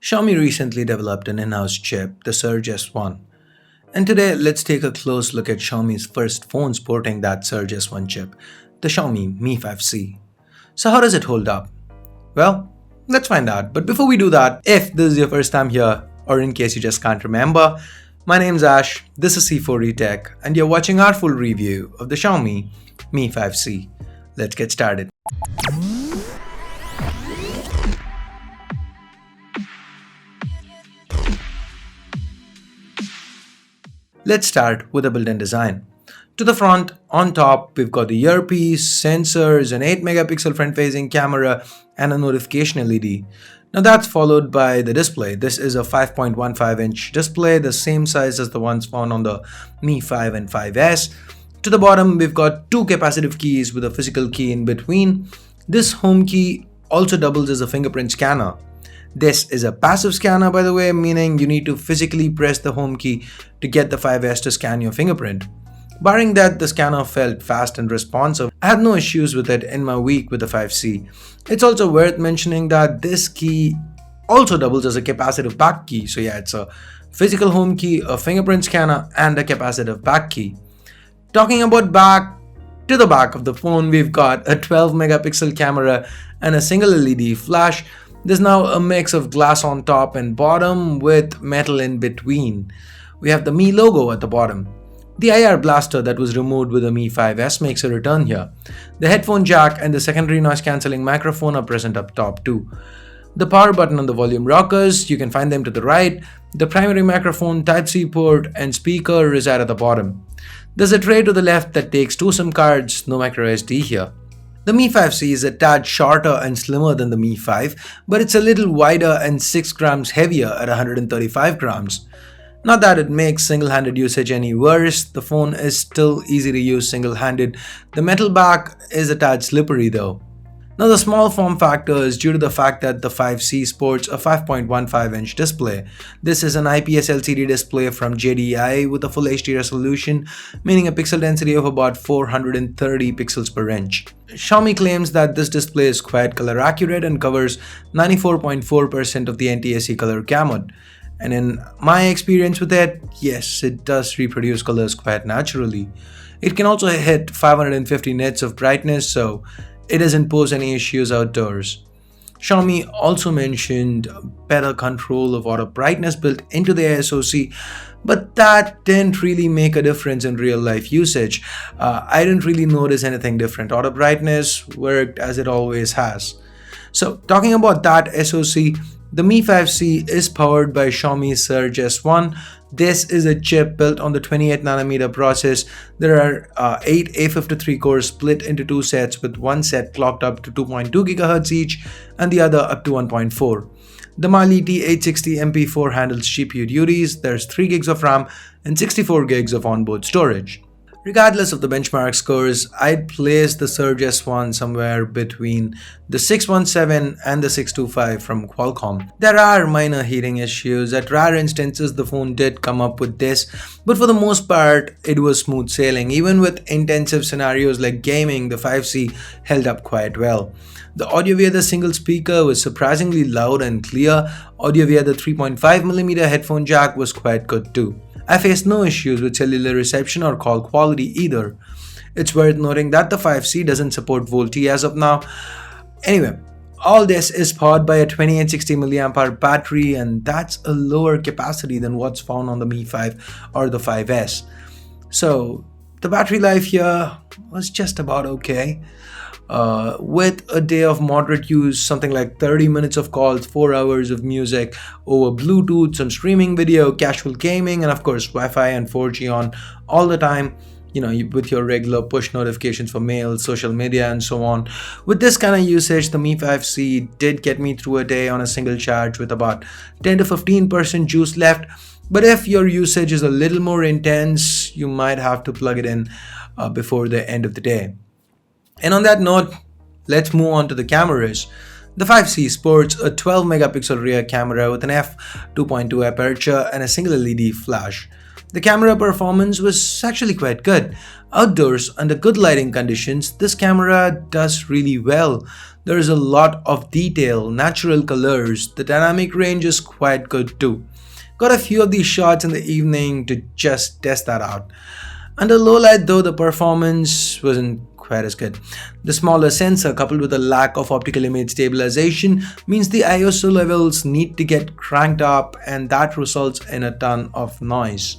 Xiaomi recently developed an in-house chip, the Surge S1. And today, let's take a close look at Xiaomi's first phone sporting that Surge S1 chip, the Xiaomi Mi 5C. So how does it hold up? Well, let's find out. But before we do that, if this is your first time here, or in case you just can't remember, my name's Ash, this is C4E Tech, and you're watching our full review of the Xiaomi Mi 5C. Let's get started. Let's start with the built-in design. To the front, on top, we've got the earpiece, sensors, an 8-megapixel front-facing camera, and a notification LED. Now that's followed by the display. This is a 5.15-inch display, the same size as the ones found on the Mi 5 and 5S. To the bottom, we've got two capacitive keys with a physical key in between. This home key also doubles as a fingerprint scanner. This is a passive scanner, by the way, meaning you need to physically press the home key to get the 5S to scan your fingerprint. Barring that, the scanner felt fast and responsive. I had no issues with it in my week with the 5C. It's also worth mentioning that this key also doubles as a capacitive back key. So yeah, it's a physical home key, a fingerprint scanner, and a capacitive back key. Talking about back, to the back of the phone, we've got a 12-megapixel camera and a single LED flash. There's now a mix of glass on top and bottom with metal in between. We have the Mi logo at the bottom. The IR blaster that was removed with the Mi 5S makes a return here. The headphone jack and the secondary noise cancelling microphone are present up top too. The power button and the volume rockers, you can find them to the right. The primary microphone, Type-C port, and speaker reside at the bottom. There's a tray to the left that takes two SIM cards, no microSD here. The Mi 5C is a tad shorter and slimmer than the Mi 5, but it's a little wider and 6 grams heavier at 135 grams. Not that it makes single-handed usage any worse, the phone is still easy to use single-handed. The metal back is a tad slippery though. Now the small form factor is due to the fact that the 5C sports a 5.15-inch display. This is an IPS LCD display from JDI with a full HD resolution, meaning a pixel density of about 430 pixels per inch. Xiaomi claims that this display is quite color accurate and covers 94.4% of the NTSC color gamut. And in my experience with it, yes, it does reproduce colors quite naturally. It can also hit 550 nits of brightness, so it doesn't pose any issues outdoors. Xiaomi also mentioned better control of auto brightness built into the SoC, but that didn't really make a difference in real life usage. I didn't really notice anything different. Auto brightness worked as it always has. So talking about that SoC, the Mi 5C is powered by Xiaomi Surge S1. This is a chip built on the 28nm process. There are 8 A53 cores split into two sets, with one set clocked up to 2.2 GHz each and the other up to 1.4. The Mali T860 MP4 handles GPU duties. There's 3 gigs of RAM and 64 gigs of onboard storage. Regardless of the benchmark scores, I'd place the Surge S1 somewhere between the 617 and the 625 from Qualcomm. There are minor heating issues. At rare instances, the phone did come up with this, but for the most part, it was smooth sailing. Even with intensive scenarios like gaming, the 5C held up quite well. The audio via the single speaker was surprisingly loud and clear. Audio via the 3.5mm headphone jack was quite good too. I faced no issues with cellular reception or call quality either. It's worth noting that the 5C doesn't support VoLTE as of now. Anyway, all this is powered by a 2860 mAh battery, and that's a lower capacity than what's found on the Mi 5 or the 5S. So the battery life here was just about okay. With a day of moderate use, something like 30 minutes of calls, 4 hours of music over Bluetooth, some streaming video, casual gaming, and of course Wi-Fi and 4G on all the time, with your regular push notifications for mail, social media, and so on. With this kind of usage, the Mi 5C did get me through a day on a single charge with about 10 to 15% juice left. But if your usage is a little more intense, you might have to plug it in before the end of the day. And on that note, let's move on to the cameras. The 5C sports a 12-megapixel rear camera with an f2.2 aperture and a single LED flash. The camera performance was actually quite good. Outdoors, under good lighting conditions, this camera does really well. There is a lot of detail, natural colors, the dynamic range is quite good too. Got a few of these shots in the evening to just test that out. Under low light though, the performance wasn't quite as good. The smaller sensor coupled with a lack of optical image stabilization means the ISO levels need to get cranked up, and that results in a ton of noise.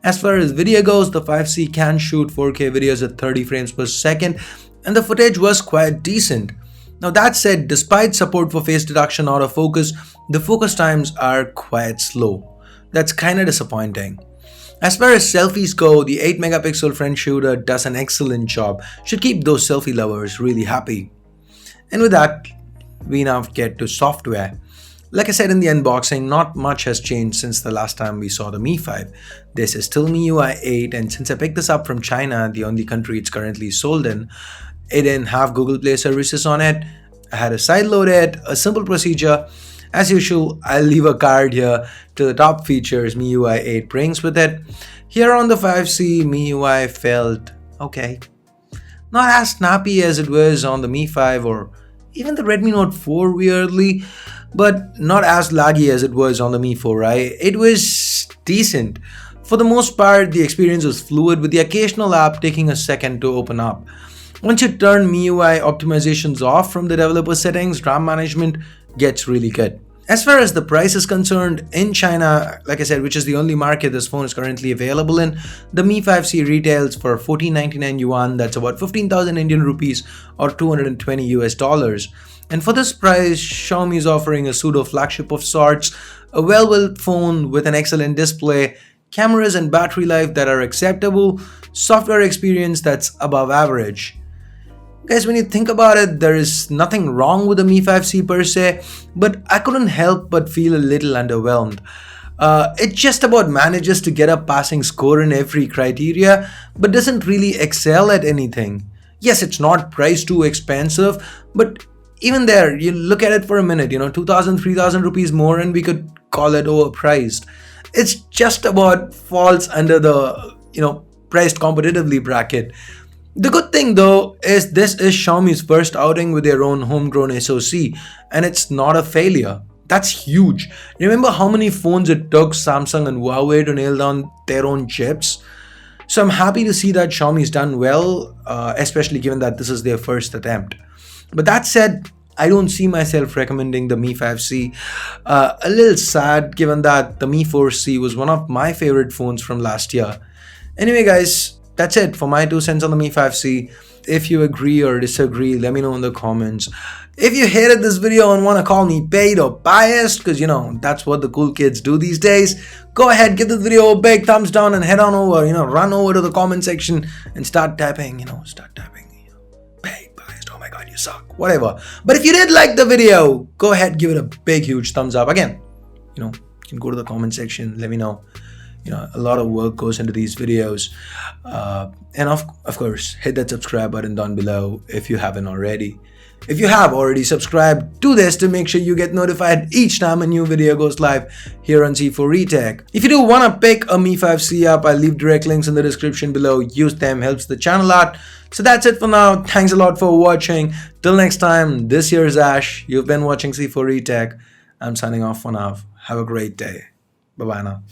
As far as video goes, the 5C can shoot 4K videos at 30 frames per second, and the footage was quite decent. Now that said, despite support for face detection autofocus, the focus times are quite slow. That's kinda disappointing. As far as selfies go, the 8 megapixel front shooter does an excellent job. Should keep those selfie lovers really happy. And with that, we now get to software. Like I said in the unboxing, not much has changed since the last time we saw the Mi 5. This is still MIUI 8, and since I picked this up from China, the only country it's currently sold in, it didn't have Google Play services on it. I had to sideload it, a simple procedure. As usual, I'll leave a card here to the top features MIUI 8 brings with it. Here on the 5C, MIUI felt okay. Not as snappy as it was on the Mi 5 or even the Redmi Note 4 weirdly, but not as laggy as it was on the Mi 4, right? It was decent. For the most part, the experience was fluid, with the occasional app taking a second to open up. Once you turn MIUI optimizations off from the developer settings, RAM management gets really good. As far as the price is concerned, in China, like I said, which is the only market this phone is currently available in, the Mi 5C retails for 1499 yuan, that's about 15,000 Indian rupees or 220 US dollars. And for this price, Xiaomi is offering a pseudo flagship of sorts, a well-built phone with an excellent display, cameras and battery life that are acceptable, software experience that's above average. Guys, when you think about it, there is nothing wrong with the Mi 5C per se, but I couldn't help but feel a little underwhelmed. It just about manages to get a passing score in every criteria, but doesn't really excel at anything. Yes, it's not priced too expensive, but even there, you look at it for a minute, 2,000, 3,000 rupees more and we could call it overpriced. It's just about falls under the, priced competitively bracket. The good thing though is this is Xiaomi's first outing with their own homegrown SoC, and it's not a failure. That's huge. Remember how many phones it took Samsung and Huawei to nail down their own chips? So I'm happy to see that Xiaomi's done well, especially given that this is their first attempt. But that said, I don't see myself recommending the Mi 5C. A little sad given that the Mi 4C was one of my favorite phones from last year. Anyway guys, that's it for my 2 cents on the Mi 5C. If you agree or disagree, let me know in the comments. If you hated this video and want to call me paid or biased, because that's what the cool kids do these days, go ahead, give this video a big thumbs down and head on over, run over to the comment section and start typing, paid, biased, oh my god, you suck, whatever. But if you did like the video, go ahead, give it a big, huge thumbs up. Again, you can go to the comment section, let me know. A lot of work goes into these videos, and of course hit that subscribe button down below if you haven't already. If you have already subscribed, do this to make sure you get notified each time a new video goes live here on C4eTech. If you do want to pick a Mi 5C up, I'll leave direct links in the description below. Use them, helps the channel out. So that's it for now. Thanks a lot for watching. Till next time, this here is Ash. You've been watching C4eTech. I'm signing off for now. Have a great day. Bye bye now.